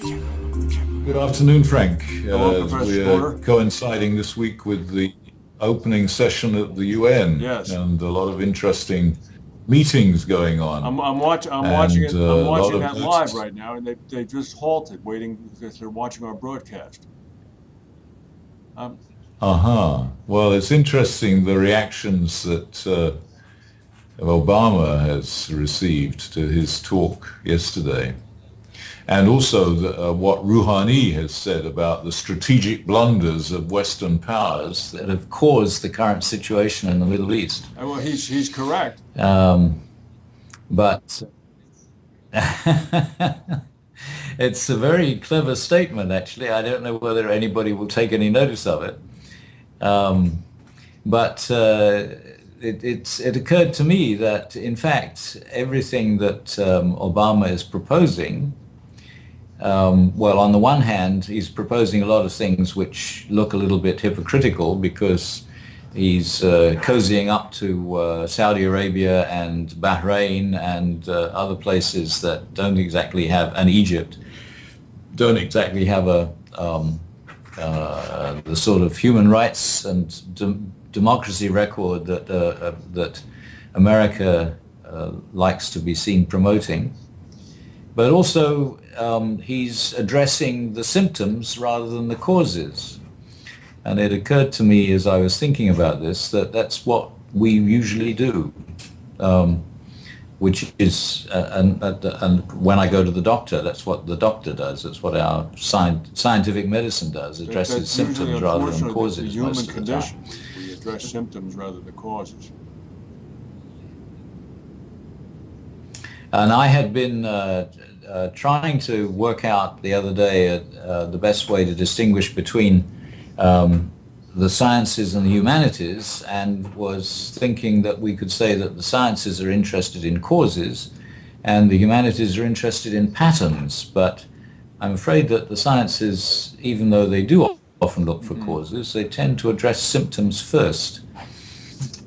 Good afternoon, Frank. Hello, Professor We're Porter. coinciding this week with the opening session at the UN Yes, and a lot of interesting meetings going on I'm watching and it. I'm a lot watching of that live notice. right now, and they just halted, waiting because they're watching our broadcast. Um, Well, it's interesting the reactions that Obama has received to his talk yesterday. And also what Rouhani has said about the strategic blunders of Western powers that have caused the current situation in the Middle East. well, he's correct. Um, but it's a very clever statement, actually. I don't know whether anybody will take any notice of it. Um, but it occurred to me that, in fact, everything that Obama is proposing, well, on the one hand, he's proposing a lot of things which look a little bit hypocritical because he's cozying up to Saudi Arabia and Bahrain and other places that don't exactly have, and Egypt, don't exactly have the sort of human rights and democracy record that America likes to be seen promoting. But also, he's addressing the symptoms rather than the causes. And it occurred to me as I was thinking about this that that's what we usually do, which is, and when I go to the doctor, that's what the doctor does. That's what our scientific medicine does, addresses That's usually, symptoms rather than unfortunately, the causes human most of the time. condition. We address symptoms rather than causes. And I had been trying to work out the other day the best way to distinguish between the sciences and the humanities, and was thinking that we could say that the sciences are interested in causes and the humanities are interested in patterns. But I'm afraid that the sciences, even though they do often look for causes, they tend to address symptoms first.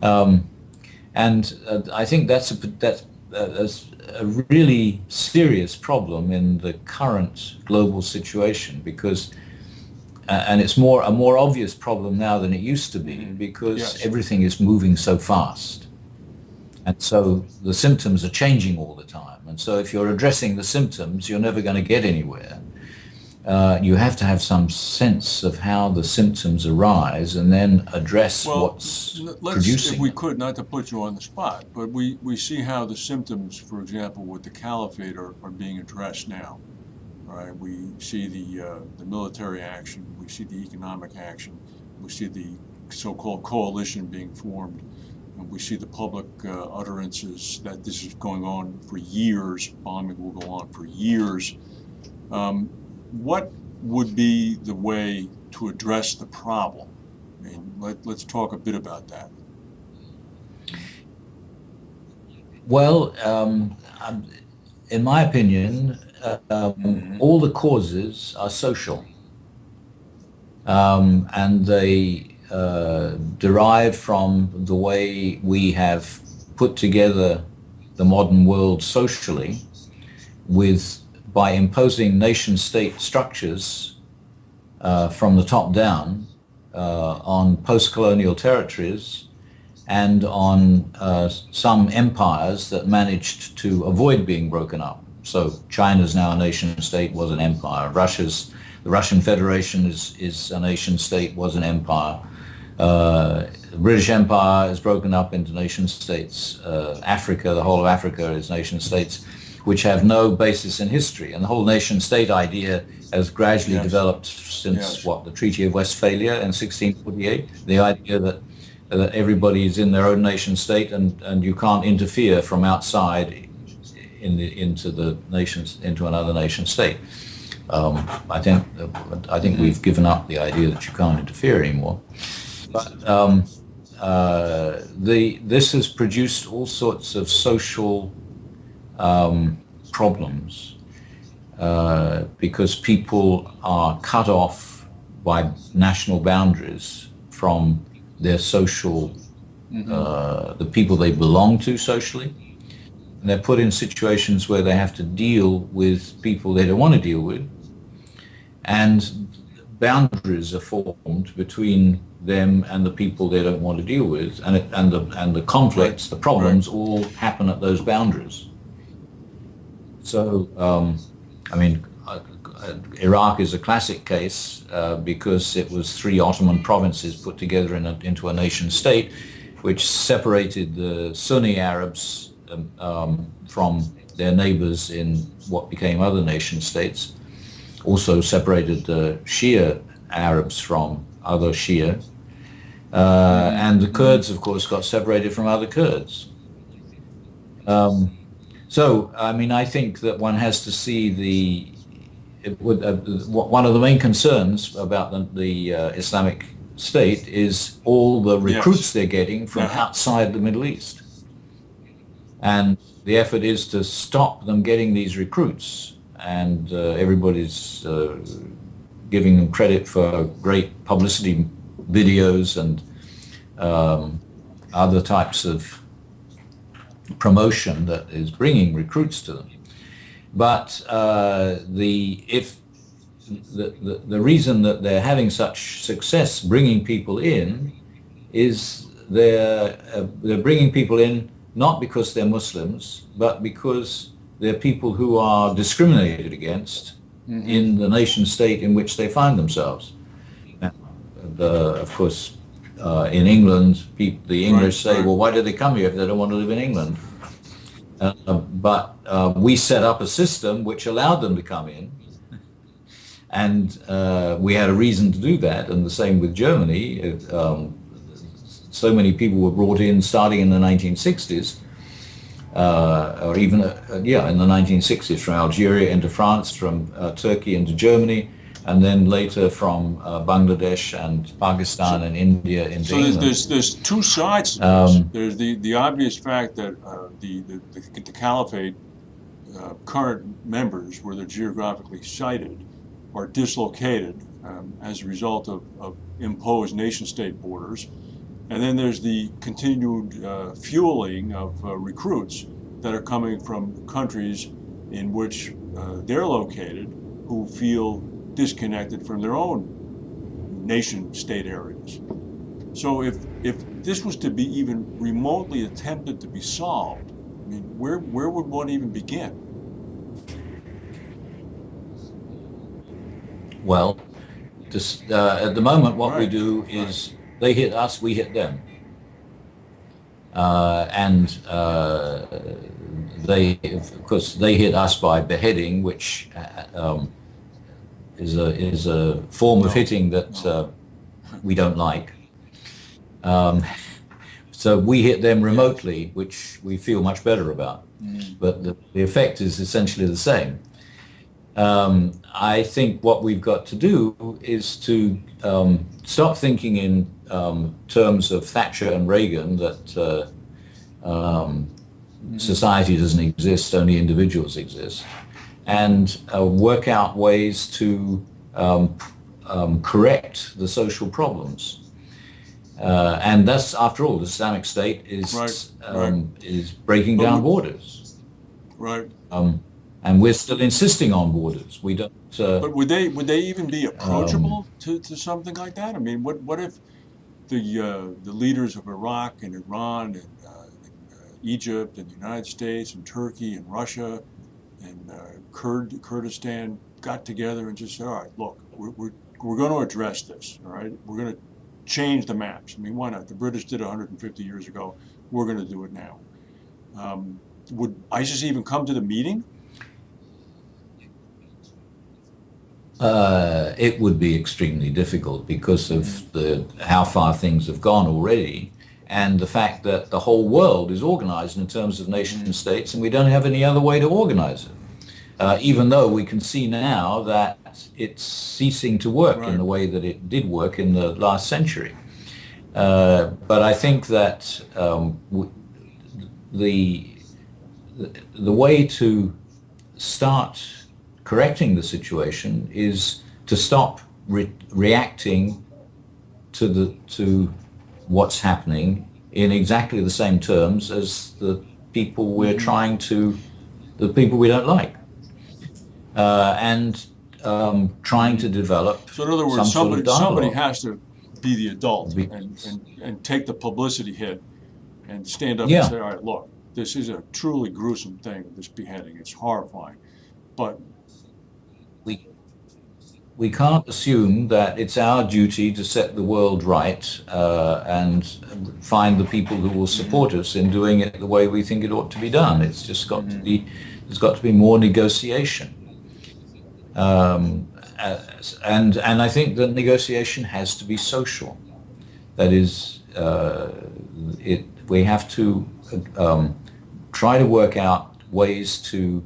And I think that's a really serious problem in the current global situation, because and it's a more obvious problem now than it used to be, because Yes. everything is moving so fast. And so the symptoms are changing all the time. And so if you're addressing the symptoms, you're never going to get anywhere. You have to have some sense of how the symptoms arise and then address Well, what's let's, if producing we them. could, not to put you on the spot, but we see how the symptoms, for example, with the caliphate are being addressed now. All right, we see the military action, we see the economic action, we see the so-called coalition being formed, and we see the public utterances that this is going on for years, bombing will go on for years. Um, what would be the way to address the problem? I mean, let's talk a bit about that. Well, in my opinion, Hmm. all the causes are social, and they derive from the way we have put together the modern world socially, with by imposing nation-state structures from the top down on post-colonial territories and on some empires that managed to avoid being broken up. So China's now a nation state, was an empire. The Russian Federation is a nation state, was an empire. The British Empire is broken up into nation states. Africa, the whole of Africa is nation states, which have no basis in history. And the whole nation state idea has gradually Yes, developed since yes. the Treaty of Westphalia in 1648. The idea that everybody is in their own nation state, and you can't interfere from outside into another nation state. I think Hmm. we've given up the idea that you can't interfere anymore. But this has produced all sorts of social problems because people are cut off by national boundaries from their social, Hmm. the people they belong to socially. And they're put in situations where they have to deal with people they don't want to deal with. and boundaries are formed between them and the people they don't want to deal with, and the conflicts, the problems, all happen at those boundaries. So, I mean, Iraq is a classic case because it was three Ottoman provinces put together into a nation state, which separated the Sunni Arabs from their neighbors in what became other nation states, also separated the Shia Arabs from other Shia, and the Kurds, of course, got separated from other Kurds. So, I mean, I think that one has to see one of the main concerns about the Islamic State is all the recruits they're getting from outside the Middle East. And the effort is to stop them getting these recruits. And everybody's giving them credit for great publicity videos and other types of promotion that is bringing recruits to them. But the reason that they're having such success bringing people in is they're bringing people in not because they're Muslims, but because they're people who are discriminated against in the nation state in which they find themselves. Of course, in England, the English say, well, why do they come here if they don't want to live in England? But we set up a system which allowed them to come in, and we had a reason to do that, and the same with Germany. So many people were brought in starting in the 1960s, or even, in the 1960s, from Algeria into France, from Turkey into Germany, and then later from Bangladesh and Pakistan and India into England. So there's two sides to this. There's the obvious fact that the caliphate current members, where they're geographically sited, are dislocated as a result of imposed nation-state borders. And then there's the continued fueling of recruits that are coming from countries in which they're located, who feel disconnected from their own nation-state areas. So if this was to be even remotely attempted to be solved, I mean, where would one even begin? Well, at the moment, what we do is they hit us, we hit them. Of course, they hit us by beheading, which is a form of hitting that we don't like. So we hit them remotely, which we feel much better about. But the effect is essentially the same. I think what we've got to do is to stop thinking in terms of Thatcher and Reagan, that society doesn't exist, only individuals exist, and work out ways to correct the social problems. And that's, after all, the Islamic State is breaking down borders. Right. And we're still insisting on borders. We don't. But would they even be approachable to something like that? I mean, what if the leaders of Iraq and Iran and Egypt and the United States and Turkey and Russia and Kurdistan got together and just said, all right, look, we're going to address this. All right, we're going to change the maps. I mean, why not? The British did 150 years ago. We're going to do it now. Would ISIS even come to the meeting? It would be extremely difficult because of how far things have gone already, and the fact that the whole world is organized in terms of nation states, and we don't have any other way to organize it. Even though we can see now that it's ceasing to work in the way that it did work in the last century. But I think that the way to start correcting the situation is to stop reacting to what's happening in exactly the same terms as the people we don't like. And trying to develop So in other words, some sort of somebody dialogue. has to be the adult Be- and take the publicity hit and stand up and Yeah, say, all right, look, this is a truly gruesome thing, this beheading. It's horrifying. But we we can't assume that it's our duty to set the world right and find the people who will mhm, support us in doing it the way we think it ought to be done. It's just got to mhm, be, there's got to be more negotiation. Um, and I think that negotiation has to be social. That is, we have to um, try to work out ways to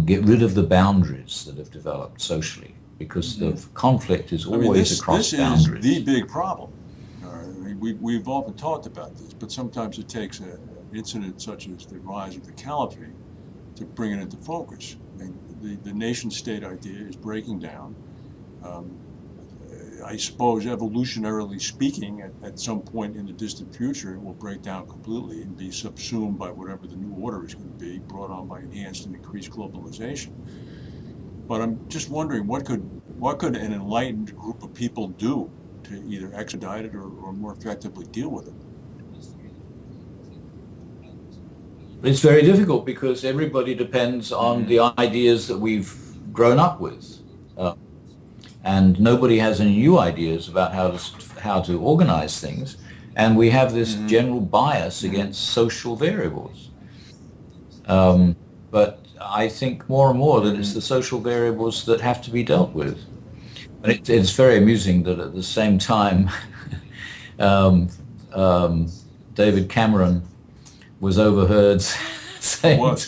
get rid of the boundaries that have developed socially, because the mhm. conflict is I mean, always across this is the boundaries. big problem. We've often talked about this, but sometimes it takes an incident such as the rise of the caliphate to bring it into focus. I mean, the nation state idea is breaking down. Um, I suppose, evolutionarily speaking, at some point in the distant future, it will break down completely and be subsumed by whatever the new order is going to be, brought on by enhanced and increased globalization. But I'm just wondering, what could an enlightened group of people do to either expedite it or more effectively deal with it? It's very difficult because everybody depends on Hmm. the ideas that we've grown up with. Uh, and nobody has any new ideas about how to organize things. And we have this Hmm. general bias Hmm. against social variables. Um, but I think more and more that it's Hmm. the social variables that have to be dealt with. And it's very amusing that at the same time, um, um, David Cameron was overheard Who saying was?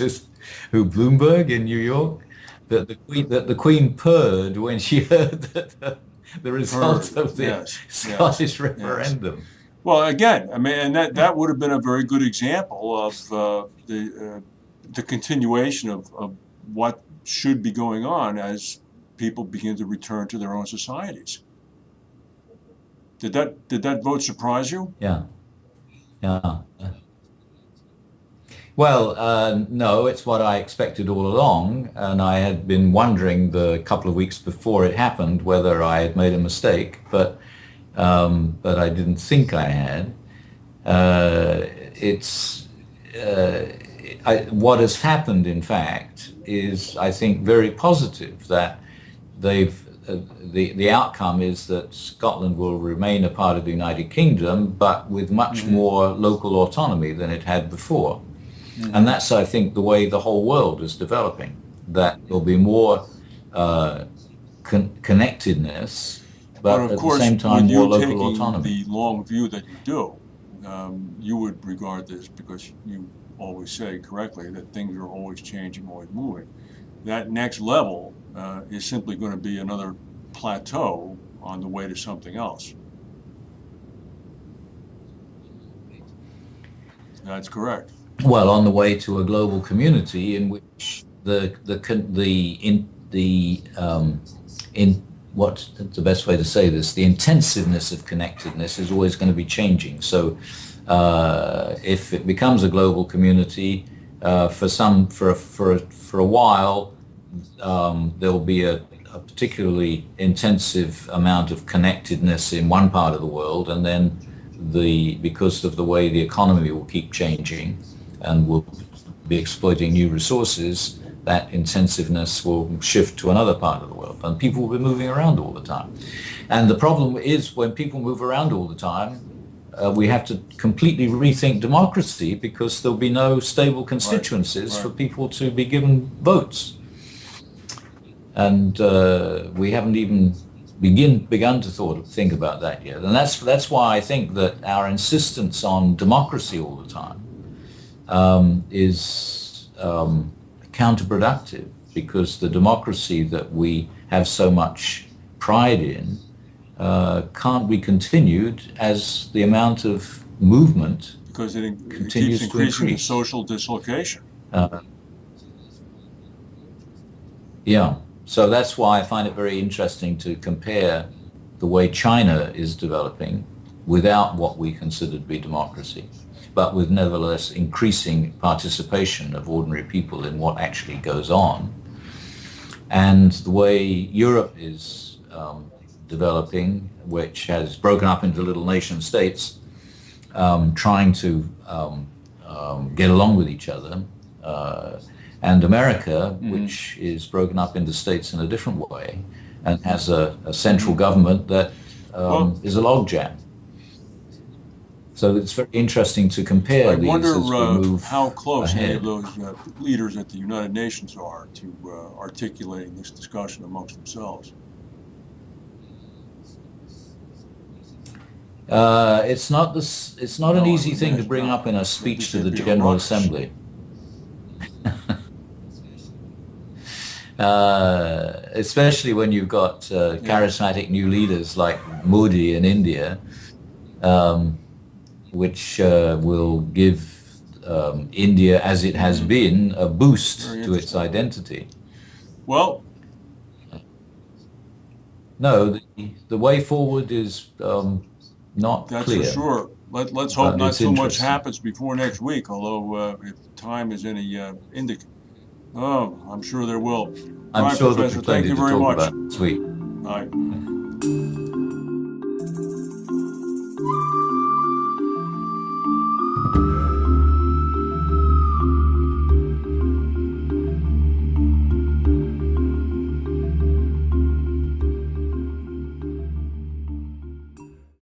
to Bloomberg in New York that the Queen purred when she heard that the result Heard. of the Yes. Yes. Scottish Yes. referendum. Well, again, I mean, and that would have been a very good example of the continuation of what should be going on as people begin to return to their own societies. Did that vote surprise you? Yeah, yeah. Well, no, it's what I expected all along, and I had been wondering the couple of weeks before it happened whether I had made a mistake, but I didn't think I had. It's what has happened, in fact, is I think very positive that they've the outcome is that Scotland will remain a part of the United Kingdom, but with much Hmm. more local autonomy than it had before. And Hmm. that's, I think, the way the whole world is developing, that there'll be more uh, connectedness, But but of at the course, same time, with more you local taking autonomy. the long view that you do, you would regard this because you always say correctly that things are always changing, always moving. That next level is simply going to be another plateau on the way to something else. That's correct. Well, on the way to a global community in which in what's the best way to say this, the intensiveness of connectedness is always going to be changing. So if it becomes a global community, for a while, there'll be a particularly intensive amount of connectedness in one part of the world, and then because of the way the economy will keep changing and will be exploiting new resources, that intensiveness will shift to another part of the world, and people will be moving around all the time. And the problem is when people move around all the time, we have to completely rethink democracy because there'll be no stable Right. constituencies for Right. people to be given votes. And we haven't even begun to think about that yet. And that's why I think that our insistence on democracy all the time is counterproductive, because the democracy that we have so much pride in can't be continued as the amount of movement Because it keeps continues to increasing the increase. social dislocation. Uh, yeah, so that's why I find it very interesting to compare the way China is developing without what we consider to be democracy, but with nevertheless increasing participation of ordinary people in what actually goes on, and the way Europe is developing, which has broken up into little nation states, trying to get along with each other, and America, which is broken up into states in a different way and has a central government that Well, is a logjam. So it's very interesting to compare I these wonder as we how move close any of ahead. those leaders at the United Nations are to articulating this discussion amongst themselves. It's not an No, I easy would thing to imagine bring not. up in a I think speech to there'd the be a General ruckus. Assembly. Especially when you've got Yeah. charismatic new leaders like Modi in India, um, which will give India, as it has Hmm. been, a Very boost to its interesting. identity. Well, No, the way forward is not that's for clear, sure. Let's hope but not it's too much interesting. happens before next week, although if time is any indicator. Oh, I'm sure there will. All I'm right, sure there'll be Professor, thank plenty you to very talk much. about this week. Bye.